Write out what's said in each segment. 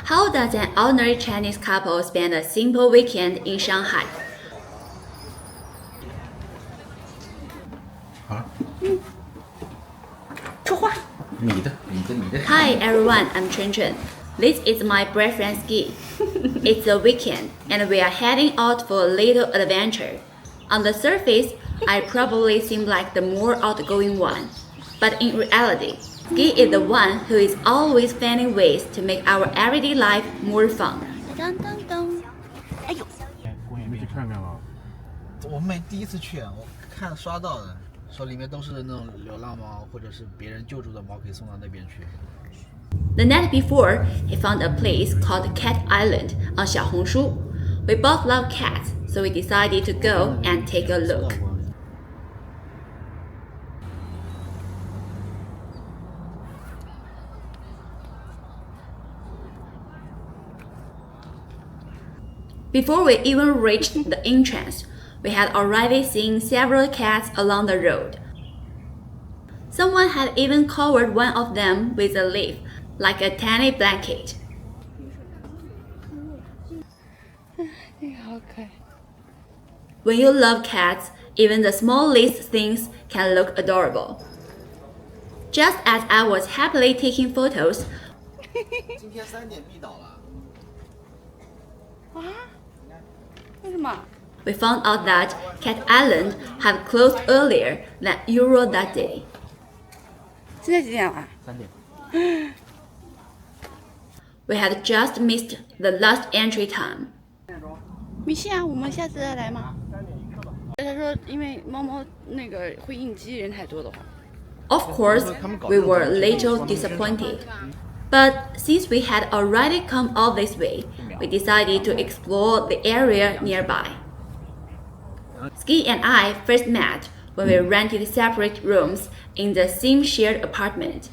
How does an ordinary Chinese couple spend a simple weekend in Shanghai? 好，说话。你的。Hi everyone, I'm Chunchun. This is my boyfriend Ski. It's a weekend and we are heading out for a little adventure. On the surface, I probably seem like the more outgoing one. But in reality, Ski is the one who is always finding ways to make our everyday life more fun. 噔噔噔，哎呦，你们去看看吧。我们第一次去，我看刷到的，说里面都是那种流浪猫，或者是别人救助的猫，可以送到那边去。The night before, he found a place called Cat Island on Xiaohongshu. We both love cats, so we decided to go and take a look. Before we even reached the entrance, we had already seen several cats along the road. Someone had even covered one of them with a leaf, like a tiny blanket. 这个好可爱。 When you love cats, even the smallest things can look adorable. Just as I was happily taking photos, 今天3点闭岛了。啊？为什么？ we found out that Cat Island had closed earlier than usual that day. 现在几点了3点。We had just missed the last entry time. 米西啊，我们下次再来吗？他说，因为猫猫那个会应激，人太多的话。 Of course, we were a little disappointed. But since we had already come all this way, we decided to explore the area nearby. Ski and I first met when we rented separate rooms in the same shared apartment.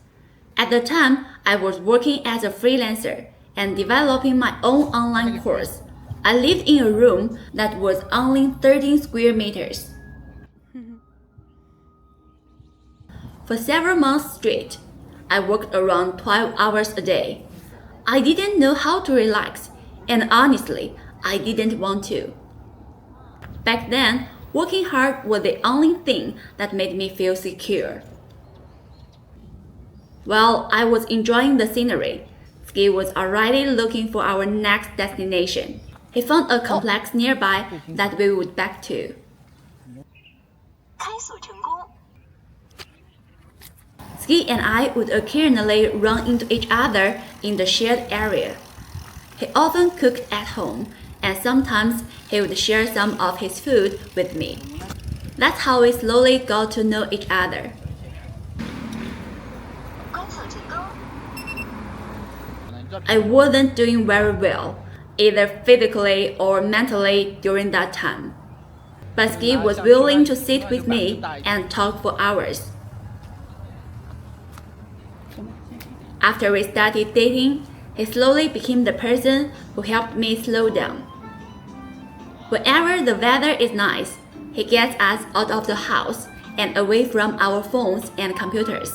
At the time, I was working as a freelancer and developing my own online course. I lived in a room that was only 13 square meters. For several months straight, I worked around 12 hours a day. I didn't know how to relax, and honestly, I didn't want to. Back then, working hard was the only thing that made me feel secure. While I was enjoying the scenery, Ski was already looking for our next destination. He found a complex nearby that we would back to. 开锁成功。 Ski and I would occasionally run into each other in the shared area. He often cooked at home, and sometimes he would share some of his food with me. That's how we slowly got to know each other. 关锁成功。 I wasn't doing very well, either physically or mentally during that time. But Ski was willing to sit with me and talk for hours. After we started dating, he slowly became the person who helped me slow down. Whenever the weather is nice, he gets us out of the house and away from our phones and computers.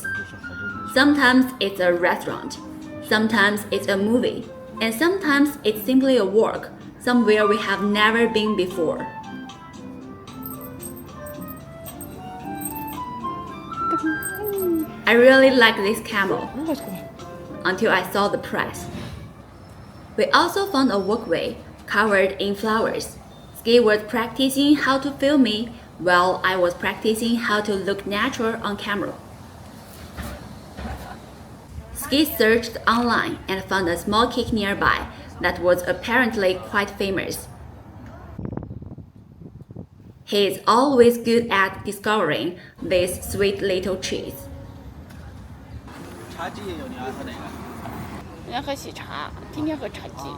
Sometimes it's a restaurant, sometimes it's a movie, and sometimes it's simply a walk somewhere we have never been before. I really like this camel until I saw the price. We also found a walkway covered in flowers. Ski was practicing how to film me while I was practicing how to look natural on camera. Ski searched online and found a small cake nearby that was apparently quite famous. He is always good at discovering these sweet little treats. 茶几也有，你爱喝哪个？人家喝喜茶，天天喝茶鸡。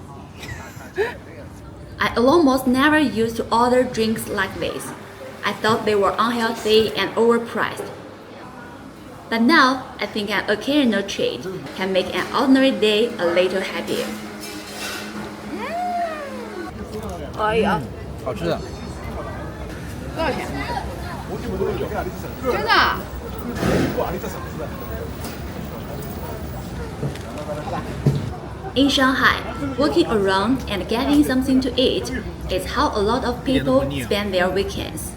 I almost never used to order drinks like this. I thought they were unhealthy and overpriced. But now, I think an occasional treat can make an ordinary day a little happier. 哎呀，好吃的。多少钱？真的？好吧。In Shanghai, walking around and getting something to eat is how a lot of people spend their weekends.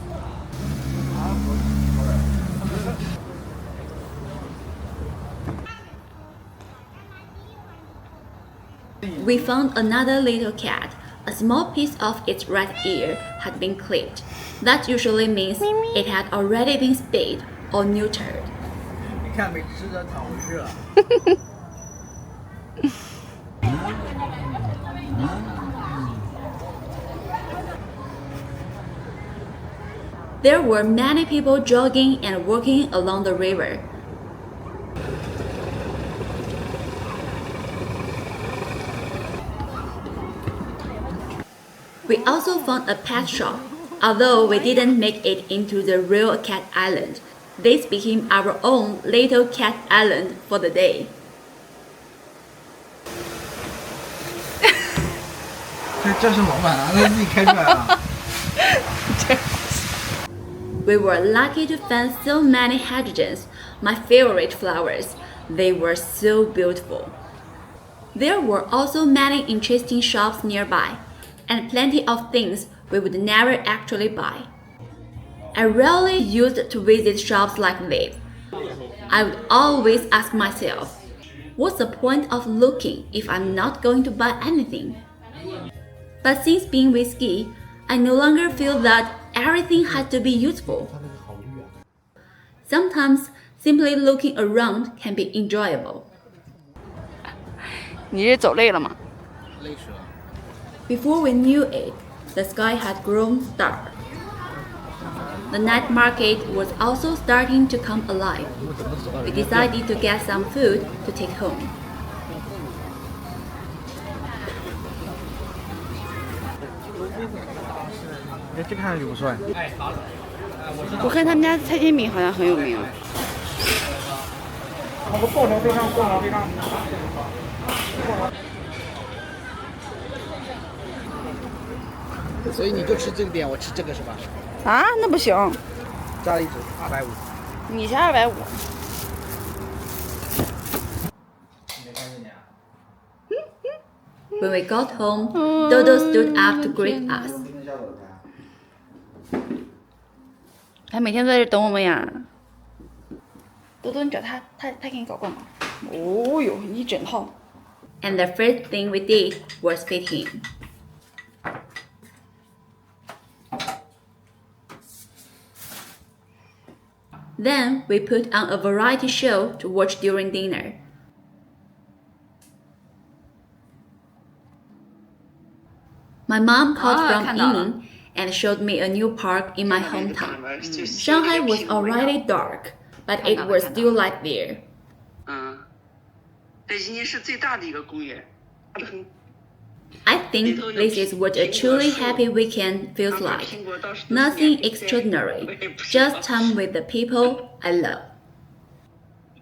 We found another little cat. A small piece of its right ear had been clipped. That usually means it had already been spayed or neutered. 你看没吃的躺回去了。There were many people jogging and walking along the river. We also found a pet shop. Although we didn't make it into the real cat island, this became our own little cat island for the day. 这是老板啊，他自己开出来了。We were lucky to find so many hydrangeas, my favorite flowers. They were so beautiful. There were also many interesting shops nearby, and plenty of things we would never actually buy. I rarely used to visit shops like this. I would always ask myself, what's the point of looking if I'm not going to buy anything? But since being with Ski, I no longer feel that everything had to be useful. Sometimes simply looking around can be enjoyable. 你是走累了吗？ 累死了。 Before we knew it, the sky had grown dark. The night market was also starting to come alive. We decided to get some food to take home. 哎，这看上去不错哎。我看他们家菜煎饼好像很有名。爆炒非常，爆炒非常。所以你就吃这个点，我吃这个是吧？啊，那不行，加了一只250。你是250。 When we got home, Doudou stood up to greet us. 他每天都在这等我们呀。多多，你找他给你搞罐吗？哦哟，一整套。 And the first thing we did was feed him. Then we put on a variety show to watch during dinner. My mom called from Yingning and showed me a new park in my hometown. Shanghai was already dark, but it was still light there. 北京是最大的一个公园。 I think this is what a truly happy weekend feels like. Nothing extraordinary, just time with the people I love.